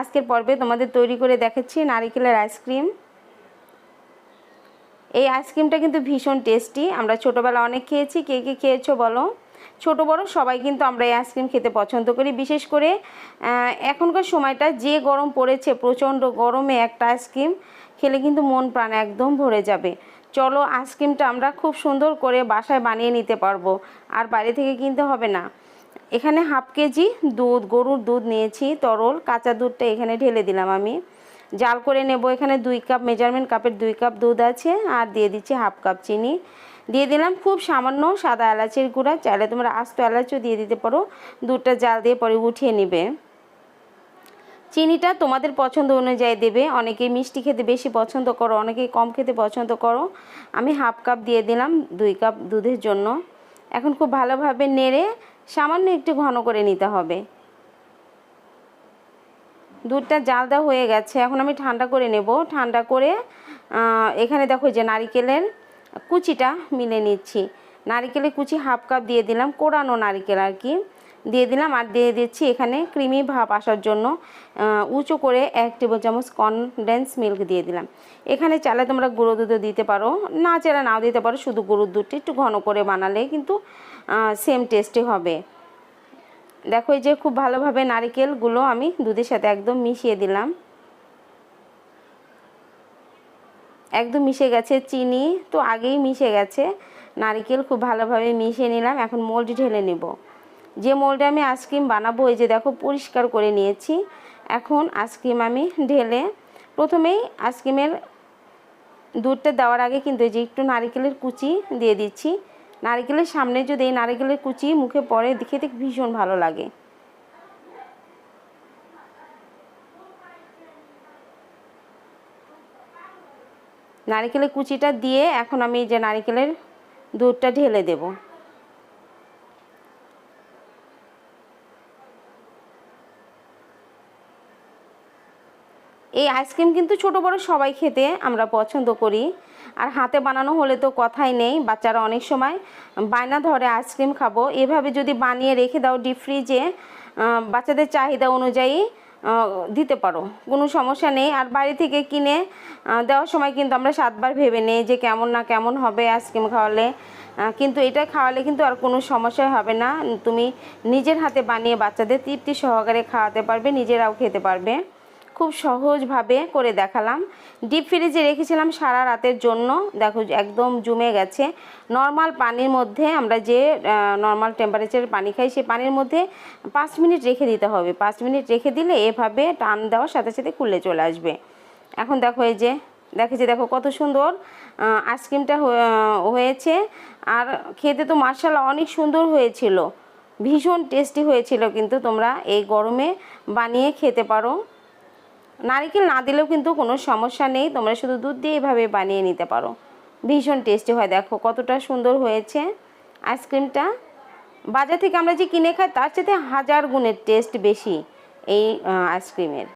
আজকের পর্বে তোমাদের তৈরি করে দেখাচ্ছি নারিকেলের আইসক্রিম। এই আইসক্রিমটা কিন্তু ভীষণ টেস্টি। আমরা ছোটোবেলা অনেক খেয়েছি। কে কে খেয়েছো বলো? ছোটো বড়ো সবাই কিন্তু আমরা এই আইসক্রিম খেতে পছন্দ করি। বিশেষ করে এখনকার সময়টা যে গরম পড়েছে, প্রচণ্ড গরমে একটা আইসক্রিম খেলে কিন্তু মন প্রাণ একদম ভরে যাবে। চলো আইসক্রিমটা আমরা খুব সুন্দর করে বাসায় বানিয়ে নিতে পারবো, আর বাইরে থেকে কিনতে হবে না। এখানে হাফ কেজি দুধ, গরুর দুধ নিয়েছি তরল। কাঁচা দুধটা এখানে ঢেলে দিলাম আমি। জাল করে নেব। এখানে 2 কাপ, মেজারমেন্ট কাপের 2 কাপ দুধ আছে। আর দিয়ে দিচ্ছি হাফ কাপ চিনি। দিয়ে দিলাম খুব সামান্য সাদা এলাচের গুঁড়া। চাইলে তোমরা আস্ত এলাচও দিয়ে দিতে পারো। দুধটা জাল দিয়ে পরে উঠিয়ে নেবে। চিনিটা তোমাদের পছন্দ অনুযায়ী দেবে। অনেকেই মিষ্টি খেতে বেশি পছন্দ করো, অনেকেই কম খেতে পছন্দ করো। আমি হাফ কাপ দিয়ে দিলাম 2 কাপ দুধের জন্য। এখন খুব ভালোভাবে নেড়ে সামান্য একটু ঘন করে নিতে হবে। দুধটা জাল দেওয়া হয়ে গেছে। এখন আমি ঠান্ডা করে নেব। ঠান্ডা করে এখানে দেখো যে নারিকেলের কুচিটা মিলে নিচ্ছি। নারিকেলের কুচি হাফ কাপ দিয়ে দিলাম, কোড়ানো নারিকেল আর কি দিয়ে দিলাম। আর দিয়ে দিচ্ছি এখানে ক্রিমি ভাব আসার জন্য উঁচু করে 1 টেবিল চামচ কনডেন্স মিল্ক দিয়ে দিলাম। এখানে চাইলে তোমরা গুঁড়ো দুধও দিতে পারো, না চাইলে নাও দিতে পারো। শুধু গরুর দুধটি একটু ঘন করে বানালে কিন্তু সেম টেস্টি হবে। দেখো এই যে খুব ভালোভাবে নারিকেলগুলো আমি দুধের সাথে একদম মিশিয়ে দিলাম। একদম মিশে গেছে। চিনি তো আগেই মিশে গেছে। নারিকেল খুব ভালোভাবে মিশিয়ে নিলাম। এখন মোল্ড ঢেলে নেব। যে মোল্ডে আমি আইসক্রিম বানাবো, এই যে দেখো পরিষ্কার করে নিয়েছি। এখন আইসক্রিম আমি ঢেলে প্রথমেই আইসক্রিমের দুধটা দেওয়ার আগে কিন্তু এই যে একটু নারিকেলের কুচি দিয়ে দিচ্ছি। নারিকেলের সামনে যদি এই নারিকেলের কুচি মুখে পড়ে খেতে ভীষণ ভালো লাগে। নারিকেলের কুচিটা দিয়ে এখন আমি এই যে নারিকেলের দুধটা ঢেলে দেব। এই আইসক্রিম কিন্তু ছোট বড় সবাই খেতে আমরা পছন্দ করি। আর হাতে বানানো হলে তো কথাই নেই। বাচ্চারা অনেক সময় বায়না ধরে আইসক্রিম খাবো। এভাবে যদি বানিয়ে রেখে দাও ডিপ ফ্রিজে, বাচ্চাদের চাহিদা অনুযায়ী দিতে পারো, কোনো সমস্যা নেই। আর বাইরে থেকে কিনে দেওয়ার সময় কিন্তু আমরা 7 বার ভেবে নেই যে কেমন না কেমন হবে আইসক্রিম খাওয়ালে। কিন্তু এটা খাওয়ালে কিন্তু আর কোনো সমস্যা হবে না। তুমি নিজের হাতে বানিয়ে বাচ্চাদের তৃপ্তি সহকারে খাওয়াতে পারবে, নিজেরাও খেতে পারবে। খুব সহজভাবে করে দেখালাম। ডিপ ফ্রিজে রেখেছিলাম সারা রাতের জন্য। দেখো একদম জমে গেছে। নর্মাল পানির মধ্যে, আমরা যে নর্মাল টেম্পারেচারের পানি খাই, সেই পানির মধ্যে 5 মিনিট রেখে দিতে হবে। 5 মিনিট রেখে দিলে এভাবে টান দেওয়ার সাথে সাথে খুলে চলে আসবে। এখন দেখো এই যে দেখো কত সুন্দর আইসক্রিমটা হয়েছে। আর খেতে তো মাশাআল্লাহ অনেক সুন্দর হয়েছিল, ভীষণ টেস্টি হয়েছিল। কিন্তু তোমরা এই গরমে বানিয়ে খেতে পারো। নারিকেল না দিলেও কিন্তু কোনো সমস্যা নেই, তোমরা শুধু দুধ দিয়ে এভাবে বানিয়ে নিতে পারো। ভীষণ টেস্টি হয়। দেখো কতটা সুন্দর হয়েছে আইসক্রিমটা। বাজার থেকে আমরা যে কিনে খাই তার চেয়ে 1000 গুণের টেস্ট বেশি এই আইসক্রিমের।